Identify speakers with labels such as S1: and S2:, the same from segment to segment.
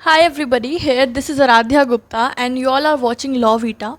S1: Hi everybody, here this is Aradhya Gupta and you all are watching Law Vita.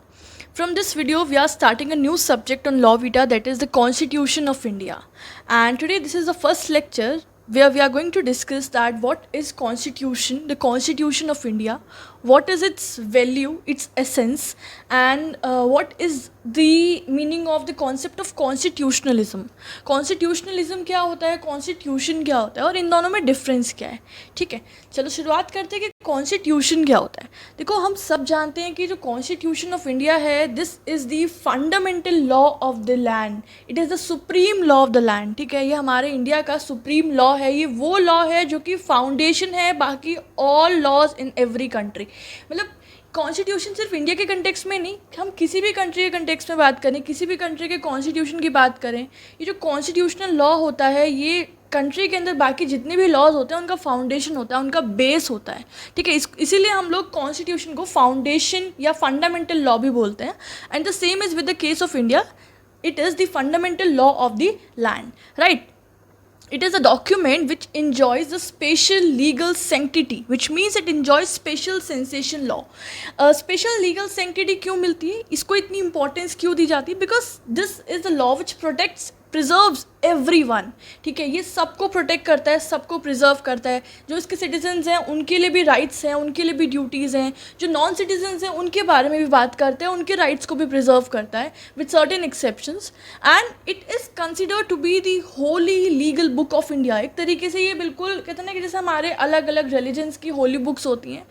S1: From this video we are starting a new subject on Law Vita, that is the Constitution of India. And today this is the first lecture where we are going to discuss that what is Constitution, the Constitution of India, what is its value, its essence, and what is the meaning of the concept of constitutionalism. Constitutionalism क्या होता है, constitution क्या होता है और इन दोनों में difference क्या है. ठीक है, चलो शुरुआत करते हैं कि कॉन्स्टिट्यूशन क्या होता है. देखो, हम सब जानते हैं कि जो कॉन्स्टिट्यूशन ऑफ इंडिया है, this is the fundamental law of the land. It is the supreme law of the land. ठीक है, ये हमारे इंडिया का सुप्रीम लॉ है. ये वो लॉ है जो कि फाउंडेशन है बाकी all laws in every country. मतलब कॉन्स्टिट्यूशन सिर्फ इंडिया के कंटेक्स्ट में नहीं, हम किसी भी कंट्री के कंटेक्स्ट में बात करें, किसी भी कंट्री के कॉन्स्टिट्यूशन की बात करें, ये जो कॉन्स्टिट्यूशनल लॉ होता है ये कंट्री के अंदर बाकी जितने भी लॉज होते हैं उनका फाउंडेशन होता है, उनका बेस होता है. ठीक है, इसीलिए हम लोग कॉन्स्टिट्यूशन को फाउंडेशन या फंडामेंटल लॉ भी बोलते हैं. And the same is with the case of India. It is the fundamental law of the land, right. It is a document which enjoys the special legal sanctity, which means it enjoys special sensation law. Special legal sanctity क्यों मिलती है, इसको इतनी importance क्यों दी जाती है? Because this is the law which protects, preserves everyone. ठीक है, ये सबको प्रोटेक्ट करता है, सबको प्रिजर्व करता है. जो इसके सिटीजन्स हैं उनके लिए भी राइट्स हैं, उनके लिए भी ड्यूटीज़ हैं. जो नॉन सिटीजन्स हैं उनके बारे में भी बात करते हैं, उनके राइट्स को भी प्रिजर्व करता है with certain exceptions. And it is considered to be the holy legal book of India. एक तरीके से ये बिल्कुल कहते हैं ना कि जैसे हमारे अलग अलग रिलीजन्स की होली बुक्स होती हैं,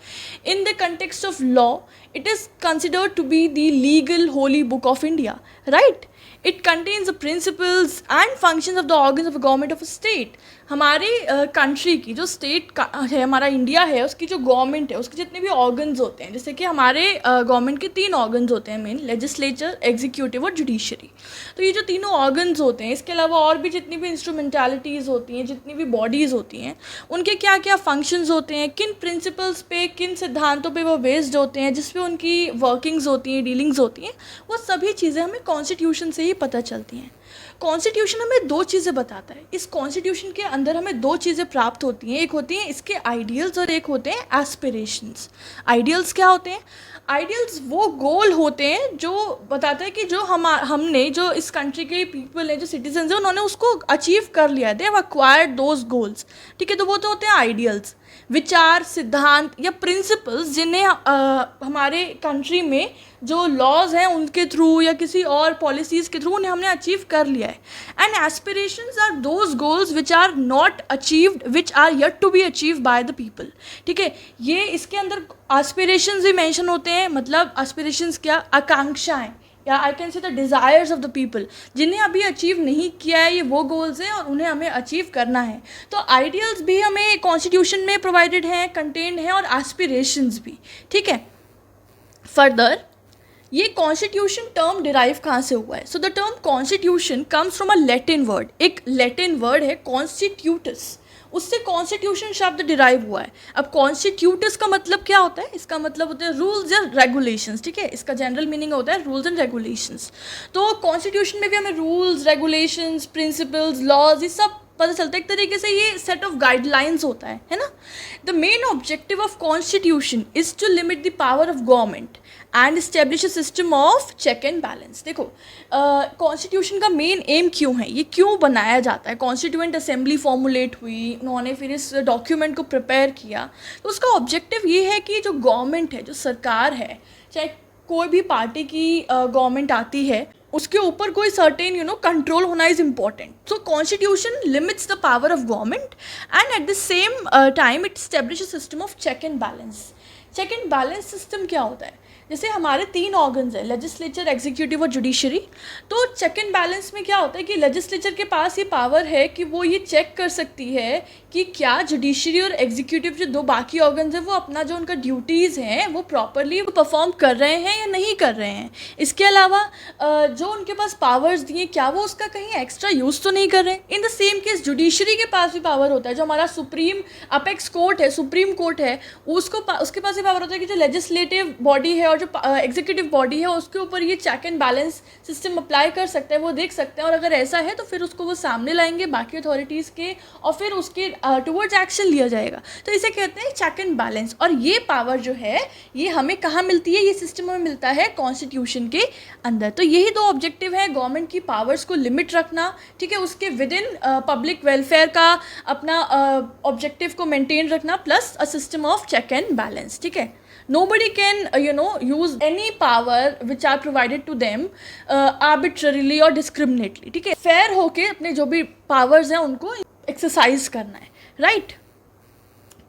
S1: in the context of law it is considered to be the legal holy book of India, right. It contains the principles and functions of the organs of a government of a state. हमारी country की जो state है, हमारा India है, उसकी जो government है, उसके जितने भी ऑर्गन्स होते हैं, जैसे कि हमारे गवर्नमेंट के 3 ऑर्गन्स होते हैं मेन: लेजिस्लेचर, एग्जीक्यूटिव और जुडिशरी. तो ये जो तीनों ऑर्गन्स होते हैं, इसके अलावा और भी जितनी भी इंस्ट्रूमेंटलिटीज़ होती हैं, जितनी भी बॉडीज़ होती हैं, उनके क्या क्या फंक्शंस होते हैं, किन प्रिंसिपल्स पे, किन सिद्धांतों पे वो बेस्ड होते हैं, जिस पे उनकी वर्किंग्स होती हैं, डीलिंग्स होती हैं, वो सभी चीज़ें हमें कॉन्स्टिट्यूशन से ही पता चलती हैं. कॉन्स्टिट्यूशन हमें 2 चीज़ें बताता है. इस कॉन्स्टिट्यूशन के अंदर हमें 2 चीज़ें प्राप्त होती हैं. एक होती हैं इसके आइडियल्स और एक होते हैं एस्पिरेशंस. आइडियल्स क्या होते हैं? आइडियल्स वो गोल होते हैं जो बताते हैं कि जो हमने जो इस कंट्री के पीपल हैं, जो सिटीजन्स हैं, उन्होंने उसको अचीव कर लिया है. They have acquired those goals. ठीक है, तो वो तो होते हैं आइडियल्स, विचार, सिद्धांत या प्रिंसिपल्स जिन्हें हमारे कंट्री में जो लॉज हैं उनके थ्रू या किसी और पॉलिसीज़ के थ्रू उन्हें हमने अचीव कर लिया है. And aspirations are those goals which are not achieved, which are yet to be achieve by the people. ठीक है, ये इसके अंदर एस्पिरेशंस भी मेंशन होते हैं. मतलब एस्पिरेशंस क्या? आकांक्षाएं, या I can say the desires of the people, जिन्हें अभी अचीव नहीं किया है. ये वो गोल्स हैं और उन्हें हमें अचीव करना है. तो आइडियल्स भी हमें कॉन्स्टिट्यूशन में प्रोवाइडेड हैं, कंटेन्ड हैं, और एस्पिरेशंस भी. ठीक है, फर्दर ये कॉन्स्टिट्यूशन टर्म डिराइव कहाँ से हुआ है? So the term constitution comes from a Latin word. एक लैटिन वर्ड है कॉन्स्टिट्यूटस, उससे कॉन्स्टिट्यूशन शब्द डिराइव हुआ है. अब कॉन्स्टिट्यूटस का मतलब क्या होता है? इसका मतलब होता है रूल्स एंड रेगुलेशंस. ठीक है, इसका जनरल मीनिंग होता है रूल्स एंड रेगुलेशंस. तो कॉन्स्टिट्यूशन में भी हमें रूल्स, रेगुलेशंस, प्रिंसिपल्स, लॉज, ये सब पता चलता है. एक तरीके से ये सेट ऑफ गाइडलाइंस होता है ना. The main objective of constitution is to limit the power of government and establish a system of check and balance. देखो, कॉन्स्टिट्यूशन का मेन एम क्यों है, ये क्यों बनाया जाता है? कॉन्स्टिट्यूएंट असेंबली फॉर्मुलेट हुई, उन्होंने फिर इस डॉक्यूमेंट को प्रिपेयर किया. तो उसका ऑब्जेक्टिव ये है कि जो गवर्नमेंट है, जो सरकार है, चाहे कोई भी पार्टी की गवर्नमेंट आती है, उसके ऊपर कोई सर्टेन कंट्रोल होना is important. So constitution limits the power of government and at the same time it establish a system of check and balance. Check and balance system क्या होता है? जैसे हमारे 3 ऑर्गन्स हैं, लेजिस्लेचर, एग्जीक्यूटिव और judiciary. तो check and balance में क्या होता है कि लेजिस्लेचर के पास ये पावर है कि वो ये चेक कर सकती है कि क्या जुडिशरी और एग्जीक्यूटिव जो 2 बाकी ऑर्गन्स हैं वो अपना जो उनका ड्यूटीज़ हैं वो प्रॉपरली परफॉर्म कर रहे हैं या नहीं कर रहे हैं. इसके अलावा जो उनके पास पावर्स दिए, क्या वो उसका कहीं एक्स्ट्रा यूज़ तो नहीं कर रहे हैं. In the same case judiciary के पास भी पावर होता है. जो हमारा सुप्रीम अपेक्स कोर्ट है, सुप्रीम कोर्ट है, उसके पास ये पावर होता है कि जो लेजिस्लेटिव बॉडी है और और जो एग्जीक्यूटिव बॉडी है उसके ऊपर ये check and balance system apply कर सकते हैं, वो देख सकते हैं, और अगर ऐसा है तो फिर उसको वो सामने लाएंगे बाकी अथॉरिटीज़ के और फिर उसके टुवर्ड्स एक्शन लिया जाएगा। तो इसे कहते हैं चेक एंड बैलेंस। और ये पावर जो है ये हमें कहाँ मिलती है, ये सिस्टम में मिलता है कॉन्स्टिट्यूशन के अंदर। तो यही दो ऑब्जेक्टिव है, गवर्नमेंट की पावर्स को लिमिट रखना, ठीक है, उसके विद इन पब्लिक वेलफेयर का अपना ऑब्जेक्टिव को मेंटेन रखना, plus a system of check and balance, ठीक है। Nobody can use any power which are provided to them arbitrarily or discriminately, ठीक है। फेयर होके अपने जो भी पावर्स हैं उनको एक्सरसाइज करना है, right.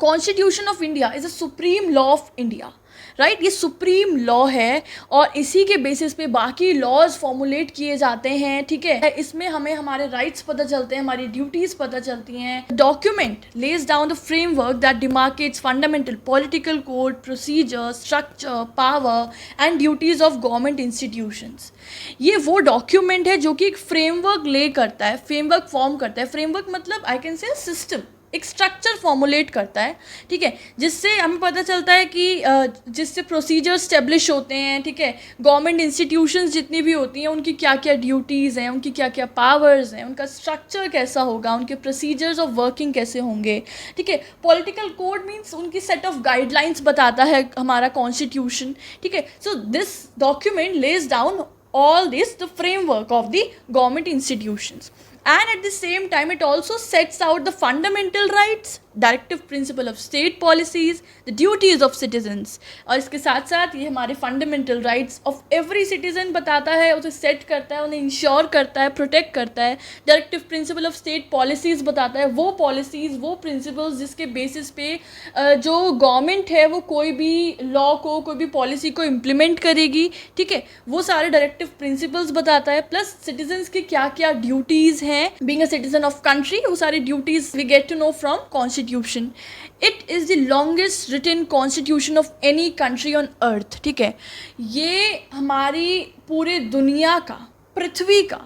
S1: Constitution of India is a supreme law of India, right. ये सुप्रीम लॉ है और इसी के बेसिस पे बाकी लॉज फॉर्मुलेट किए जाते हैं, ठीक है। इसमें हमें हमारे राइट्स पता चलते हैं, हमारी ड्यूटीज पता चलती हैं। Document lays down the framework that demarcates fundamental political code, procedure, structure, power and duties of government institutions. ये वो डॉक्यूमेंट है जो कि एक फ्रेमवर्क ले करता है, फ्रेमवर्क फॉर्म करता है। फ्रेमवर्क मतलब आई कैन से सिस्टम, एक स्ट्रक्चर फॉर्मुलेट करता है, ठीक है, जिससे हमें पता चलता है कि जिससे प्रोसीजर स्टेब्लिश होते हैं, ठीक है। गवर्नमेंट इंस्टीट्यूशंस जितनी भी होती हैं उनकी क्या क्या ड्यूटीज़ हैं, उनकी क्या क्या पावर्स हैं, उनका स्ट्रक्चर कैसा होगा, उनके प्रोसीजर्स ऑफ वर्किंग कैसे होंगे, ठीक है। पॉलिटिकल कोड मीन्स उनकी सेट ऑफ गाइडलाइंस बताता है हमारा कॉन्स्टिट्यूशन, ठीक है। So this document lays down all this the framework of the government institutions, and at the same time it also sets out the fundamental rights, directive principle of state policies, the duties of citizens. और इसके साथ साथ ये हमारे fundamental rights of every citizen बताता है, उसे set करता है, उन्हें इंश्योर करता है, प्रोटेक्ट करता है। Directive principle of state policies बताता है वो पॉलिसीज़, वो प्रिंसिपल्स जिसके बेसिस पे जो गवर्नमेंट है वो कोई भी लॉ को, कोई भी पॉलिसी को इम्प्लीमेंट करेगी, ठीक है, वो सारे डायरेक्टिव प्रिंसिपल्स बताता है। प्लस सिटीजन्स की क्या क्या ड्यूटीज़ हैं being a citizen of country, वो सारी duties we get to know from constitution. It is the longest written constitution of any country on earth, ठीक है। ये हमारी पूरे दुनिया का, पृथ्वी का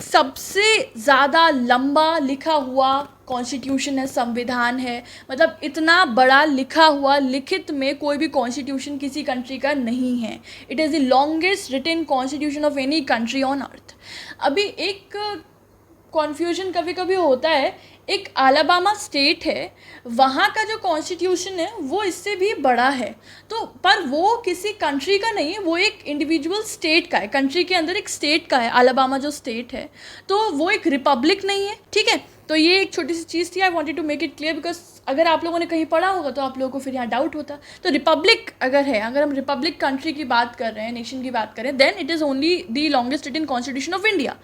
S1: सबसे ज़्यादा लंबा लिखा हुआ कॉन्स्टिट्यूशन है, संविधान है। मतलब इतना बड़ा लिखा हुआ, लिखित में कोई भी कॉन्स्टिट्यूशन किसी कंट्री का नहीं है। It is the longest written constitution of any country on earth. अभी एक कॉन्फ्यूजन कभी कभी होता है, एक अलाबामा स्टेट है, वहाँ का जो कॉन्स्टिट्यूशन है वो इससे भी बड़ा है, तो पर वो किसी कंट्री का नहीं है, वो एक इंडिविजुअल स्टेट का है, कंट्री के अंदर एक स्टेट का है। अलाबामा जो स्टेट है तो वो एक रिपब्लिक नहीं है, ठीक है। तो ये एक छोटी सी चीज़ थी, I wanted to make it clear, because अगर आप लोगों ने कहीं पढ़ा होगा तो आप लोगों को फिर यहाँ डाउट होता। तो रिपब्लिक अगर है, अगर हम रिपब्लिक कंट्री की बात कर रहे हैं, नेशन की बात करें, then it is only the longest written constitution of India.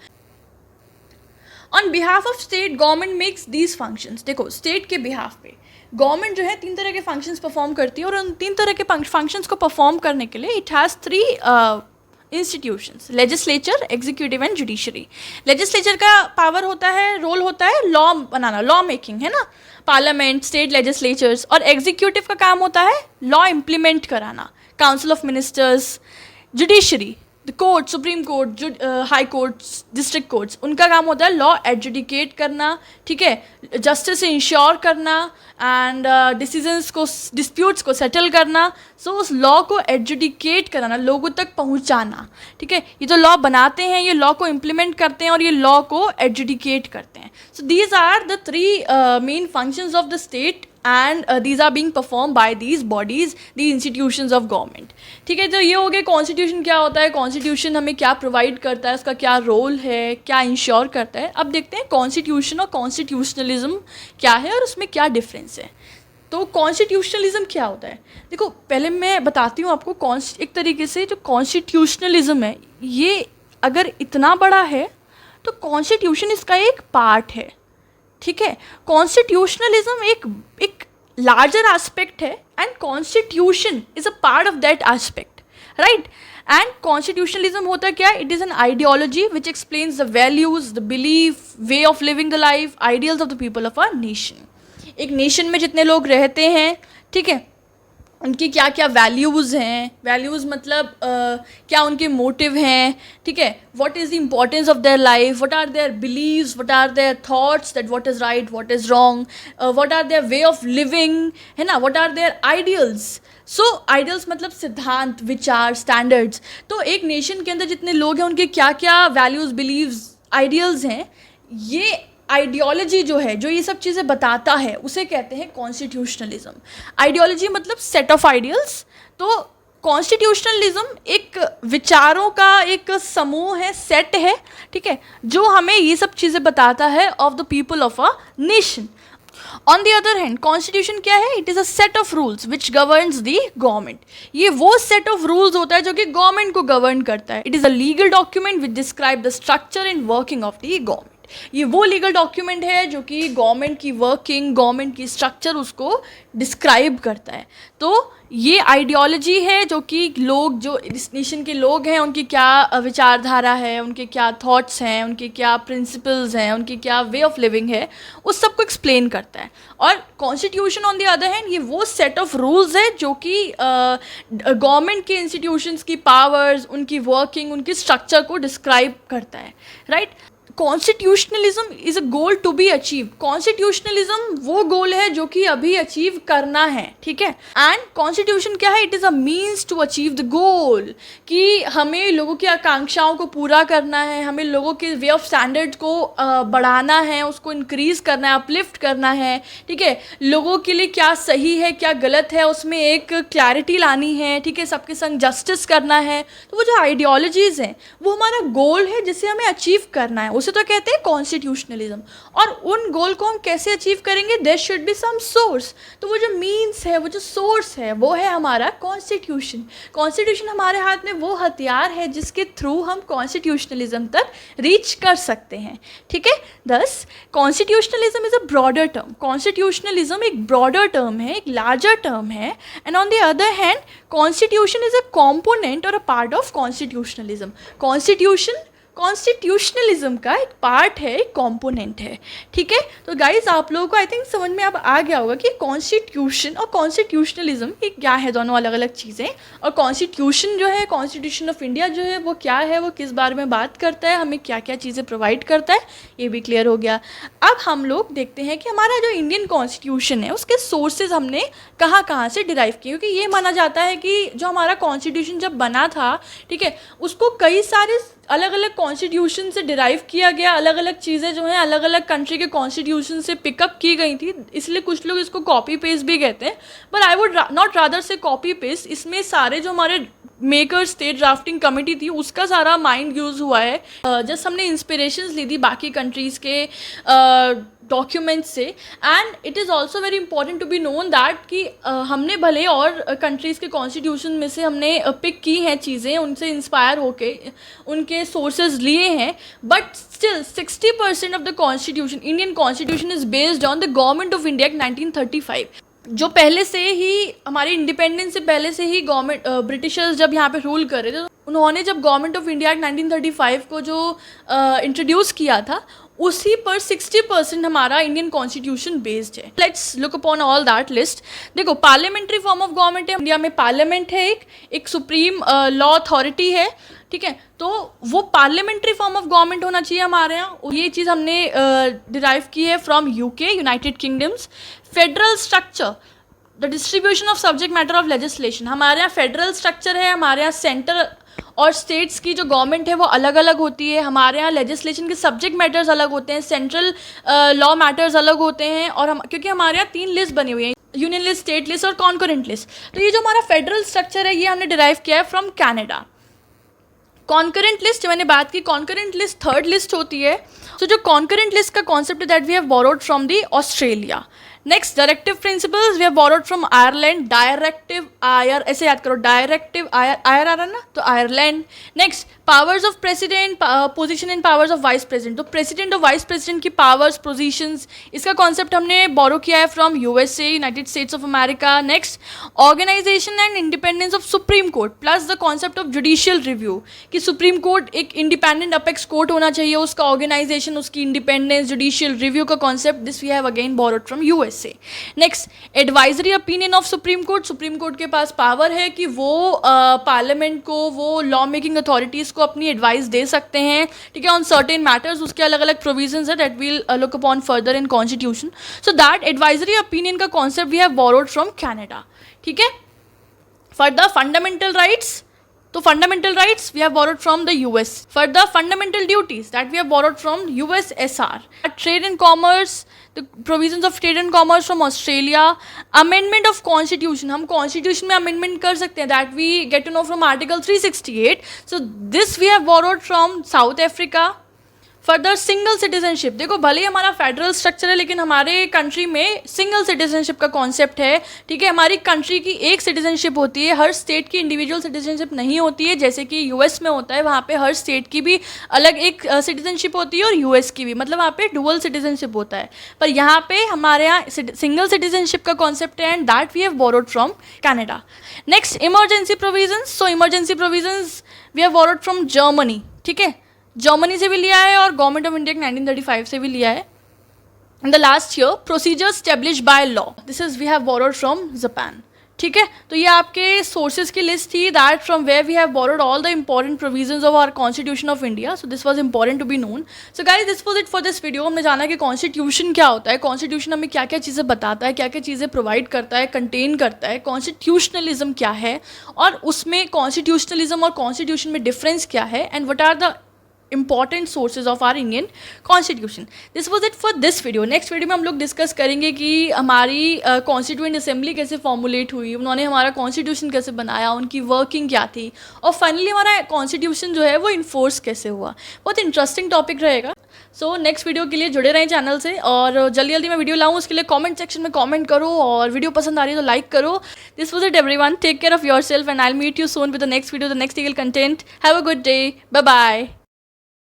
S1: On behalf of state government makes these functions. देखो, स्टेट के बिहाफ पे गवर्नमेंट जो है 3 तरह के फंक्शंस परफॉर्म करती है, और उन 3 तरह के फंक्शंस को परफॉर्म करने के लिए it has 3 institutions, legislature, executive and judiciary. Legislature का पावर होता है, रोल होता है लॉ बनाना, लॉ मेकिंग, है ना, पार्लियामेंट, स्टेट लेजिस्लेचर्स। और एग्जीक्यूटिव का काम होता है लॉ इम्प्लीमेंट कराना, council of ministers. Judiciary, the court, supreme court, high courts, district courts, उनका काम होता है लॉ एडजुडिकेट करना, ठीक है, जस्टिस इंश्योर करना एंड डिसीजंस को, डिस्प्यूट्स को सेटल करना। सो उस लॉ को एडजुडिकेट कराना, लोगों तक पहुंचाना, ठीक है। ये जो लॉ बनाते हैं ये लॉ को इम्प्लीमेंट करते हैं और ये लॉ को एडजुडिकेट करते हैं। So these are the 3 main functions of the state and these are being performed by these bodies, the institutions of government, ठीक है। तो ये हो गया कॉन्स्टिट्यूशन क्या होता है, कॉन्स्टिट्यूशन हमें क्या प्रोवाइड करता है, उसका क्या रोल है, क्या इंश्योर करता है। अब देखते हैं कॉन्स्टिट्यूशन और कॉन्स्टिट्यूशनलिज्म क्या है और उसमें क्या डिफरेंस है। तो कॉन्स्टिट्यूशनलिज्म क्या होता है, देखो पहले मैं बताती हूँ आपको। एक तरीके से जो कॉन्स्टिट्यूशनलिज्म है ये अगर इतना बड़ा है तो कॉन्स्टिट्यूशन इसका एक पार्ट है, ठीक है। कॉन्स्टिट्यूशनलिज्म एक लार्जर एस्पेक्ट है and constitution is a part of that aspect, right. And constitutionalism होता क्या है, it is an ideology which explains the values, the belief, way of living the life, ideals of the people of our nation. एक nation में जितने लोग रहते हैं, ठीक है, उनकी क्या क्या वैल्यूज़ हैं, वैल्यूज़ मतलब क्या उनके मोटिव हैं, ठीक है, what is the importance of their life, what are their beliefs, what are their thoughts, that what is right, what is wrong, what are their way of living, है ना, what are their ideals. So ideals मतलब सिद्धांत, विचार, standards. तो एक nation के अंदर जितने लोग हैं उनके क्या क्या वैल्यूज़, बिलीव्स, आइडियल्स हैं, ये आइडियोलॉजी जो है, जो ये सब चीज़ें बताता है, उसे कहते हैं कॉन्स्टिट्यूशनलिज्म। आइडियोलॉजी मतलब सेट ऑफ आइडियल्स, तो कॉन्स्टिट्यूशनलिज्म एक विचारों का एक समूह है, सेट है, ठीक है, जो हमें ये सब चीज़ें बताता है of the people of a nation. On the other hand constitution क्या है? It is a set of rules which governs the government. ये वो सेट ऑफ रूल्स होता है जो कि गवर्नमेंट को गवर्न करता है। It is a legal document which describe the structure and working of the government. ये वो लीगल डॉक्यूमेंट है जो कि गवर्नमेंट की वर्किंग, गवर्नमेंट की स्ट्रक्चर उसको डिस्क्राइब करता है। तो ये आइडियोलॉजी है जो कि लोग, जो इस नेशन के लोग हैं, उनकी क्या विचारधारा है, उनके क्या थॉट्स हैं, उनके क्या प्रिंसिपल्स हैं, उनकी क्या वे ऑफ लिविंग है, उस सब को एक्सप्लेन करता है। और constitution on the other hand ये वो सेट ऑफ रूल्स है जो कि गवर्नमेंट के इंस्टीट्यूशंस की पावर्स, उनकी वर्किंग, उनकी स्ट्रक्चर को डिस्क्राइब करता है, right. Constitutionalism is a goal to be achieve. Constitutionalism वो गोल है जो कि अभी अचीव करना है, ठीक है। एंड कॉन्स्टिट्यूशन क्या है? It is a means to achieve the goal, कि हमें लोगों की आकांक्षाओं को पूरा करना है, हमें लोगों के वे ऑफ स्टैंडर्ड को बढ़ाना है, उसको इंक्रीज़ करना है, अपलिफ्ट करना है, ठीक है। लोगों के लिए क्या सही है, क्या गलत है, उसमें एक क्लैरिटी लानी है, ठीक है, सबके संग जस्टिस करना है। तो वो जो आइडियोलॉजीज़ हैं वो हमारा गोल है जिसे हमें अचीव करना है, उसे तो कहते हैं कॉन्स्टिट्यूशनलिज्म। और उन गोल को हम कैसे अचीव करेंगे? There should be some source. तो वो जो मीन्स है, वो जो सोर्स है, वो है हमारा कॉन्स्टिट्यूशन। कॉन्स्टिट्यूशन हमारे हाथ में वो हथियार है जिसके थ्रू हम कॉन्स्टिट्यूशनलिज्म तक रीच कर सकते हैं, ठीक है। Thus constitutionalism is a broader term. Constitutionalism एक ब्रॉडर टर्म है, एक लार्जर टर्म है। And on the other hand constitution is a component और a part of constitutionalism. Constitutionalism का एक पार्ट है, एक कॉम्पोनेंट है, ठीक है। तो गाइज आप लोगों को आई थिंक समझ में अब आ गया होगा कि कॉन्स्टिट्यूशन और कॉन्स्टिट्यूशनलिज्म ये क्या है, दोनों अलग अलग चीज़ें। और कॉन्स्टिट्यूशन जो है, कॉन्स्टिट्यूशन ऑफ इंडिया जो है, वो क्या है, वो किस बारे में बात करता है, हमें क्या क्या चीज़ें प्रोवाइड करता है, ये भी क्लियर हो गया। अब हम लोग देखते हैं कि हमारा जो इंडियन कॉन्स्टिट्यूशन है उसके सोर्सेज हमने कहाँ कहाँ से डिराइव किए, क्योंकि ये माना जाता है कि जो हमारा कॉन्स्टिट्यूशन जब बना था, ठीक है, उसको कई सारे अलग अलग कॉन्स्टिट्यूशन से डिराइव किया गया, अलग अलग चीज़ें जो हैं अलग अलग कंट्री के कॉन्स्टिट्यूशन से पिकअप की गई थी, इसलिए कुछ लोग इसको कॉपी पेस्ट भी कहते हैं। But I would not rather से कॉपी पेस्ट। इसमें सारे जो हमारे मेकर्स थे, ड्राफ्टिंग कमेटी थी, उसका सारा माइंड यूज़ हुआ है। जस्ट हमने इंस्पिरेशंस ली थी बाकी कंट्रीज़ के डॉक्यूमेंट्स से। And it is also very important to be known that कि हमने भले और कंट्रीज़ के कॉन्स्टिट्यूशन में से हमने पिक की हैं चीज़ें, उनसे इंस्पायर होके उनके सोर्सेज लिए हैं, but still 60% of the constitution, Indian constitution is based on the government of India 1935, जो पहले से ही हमारे इंडिपेंडेंस से पहले से ही गवर्नमेंट, ब्रिटिशर्स जब यहाँ पे रूल कर रहे थे, उन्होंने जब गवर्नमेंट ऑफ इंडिया 1935 को जो इंट्रोड्यूस किया था, उसी पर 60% हमारा इंडियन कॉन्स्टिट्यूशन बेस्ड है। Let's look upon all that list. देखो, पार्लियामेंट्री फॉर्म ऑफ गवर्नमेंट है, इंडिया में पार्लियामेंट है, एक सुप्रीम लॉ अथॉरिटी है, ठीक है। तो वो पार्लियामेंट्री फॉर्म ऑफ गवर्नमेंट होना चाहिए हमारे यहाँ। ये चीज़ हमने डिराइव की है from UK, United kingdoms. Federal structure, the distribution of subject matter of legislation, हमारे यहाँ फेडरल स्ट्रक्चर है, हमारे यहाँ सेंटर और स्टेट्स की जो गवर्नमेंट है वो अलग अलग होती है। हमारे यहाँ लेजिस्लेशन के सब्जेक्ट मैटर्स अलग होते हैं, सेंट्रल लॉ मैटर्स अलग होते हैं। और हम, क्योंकि हमारे यहाँ 3 लिस्ट बनी हुई है, यूनियन लिस्ट, स्टेट लिस्ट और कॉन्करेंट लिस्ट। तो ये जो हमारा फेडरल स्ट्रक्चर है ये हमने डिराइव किया है फ्रॉम कैनेडा। कॉन्करेंट लिस्ट मैंने बात की, कॉन्करेंट लिस्ट 3rd लिस्ट होती है। तो जो कॉन्करेंट लिस्ट का concept that we have borrowed from the Australia. Next, directive principles we have borrowed from Ireland. Directive आयर, ऐसे याद करो, डायरेक्टिव आयर, आयर आ रहा ना, तो Ireland. Next, powers of president, position and powers of vice president. तो president और वाइस प्रेसिडेंट की पावर्स, पोजीशंस, इसका कॉन्सेप्ट हमने बोरो किया है from USA, United States of America. Next, organisation and independence of supreme court plus the concept of judicial review, कि supreme court एक independent apex court होना चाहिए, उसका ऑर्गेनाइजेशन, उसकी इंडिपेंडेंस, जुडिशियल रिव्यू का concept, this we have again borrowed from US. USA. Next, advisory opinion of supreme court. Supreme court के पास power है कि वो पार्लियामेंट को, वो लॉ मेकिंग अथॉरिटीज़ को अपनी एडवाइस दे सकते हैं, ठीक है, ऑन सर्टेन मैटर्स. उसके अलग अलग प्रोविजंस है that will look upon further in constitution. So that advisory opinion का concept we have borrowed from Canada. ठीक है. फॉर द फंडामेंटल राइट्स, तो fundamental rights we have borrowed from the US. For the fundamental duties that we have borrowed from USSR. Trade and commerce, the provisions of trade and commerce from Australia. Amendment of constitution, हम constitution में amendment कर सकते हैं, that we get to know from article 368. So this we have borrowed from South Africa. Further single citizenship. देखो भले ही हमारा federal structure है लेकिन हमारे कंट्री में सिंगल सिटीजनशिप का कॉन्सेप्ट है. ठीक है, हमारी कंट्री की एक सिटीजनशिप होती है, हर स्टेट की इंडिविजुअल सिटीजनशिप नहीं होती है जैसे कि यूएस में होता है. वहाँ पे हर स्टेट की भी अलग एक सिटीजनशिप होती है और यूएस की भी, मतलब वहाँ पे डुअल सिटीजनशिप होता है. पर यहाँ पे हमारे यहाँ सिंगल सिटीजनशिप का कॉन्सेप्ट है and that we have borrowed from Canada. Next, emergency provisions. So emergency provisions we have borrowed from Germany. ठीक है, जर्मनी से भी लिया है और गवर्नमेंट ऑफ इंडिया के 1935 से भी लिया है. In the last year, procedure established by law. This is we have borrowed from Japan. ठीक है, तो ये आपके सोर्सेज की लिस्ट थी that from where we have borrowed all the important provisions of our constitution of India. So this was important to be known. So guys, this was it for this video. हमने जाना कि constitution क्या होता है, constitution हमें क्या क्या चीज़ें बताता है, क्या क्या चीज़ें प्रोवाइड करता है, कंटेन करता है, कॉन्स्टिट्यूशनलिज्म क्या है और उसमें कॉन्स्टिट्यूशनलिज्म और कॉन्स्टिट्यूशन में डिफरेंस क्या है and what are the important sources of our Indian constitution. This was it for this video. Next video में हम लोग डिस्कस करेंगे कि हमारी कॉन्स्टिट्यूएंट असेंबली कैसे फॉर्मुलेट हुई, उन्होंने हमारा कॉन्स्टिट्यूशन कैसे बनाया, उनकी वर्किंग क्या थी और फाइनली हमारा कॉन्स्टिट्यूशन जो है वो इन्फोर्स कैसे हुआ. बहुत इंटरेस्टिंग टॉपिक रहेगा. सो नेक्स्ट वीडियो के लिए जुड़े रहें चैनल से और जल्दी जल्दी मैं वीडियो लाऊं उसके लिए कमेंट सेक्शन में कमेंट करो और वीडियो पसंद आ रही है तो लाइक करो. This was it everyone. Take care of yourself and I will meet you soon with the next video, the next legal content. Have a good day. Bye bye.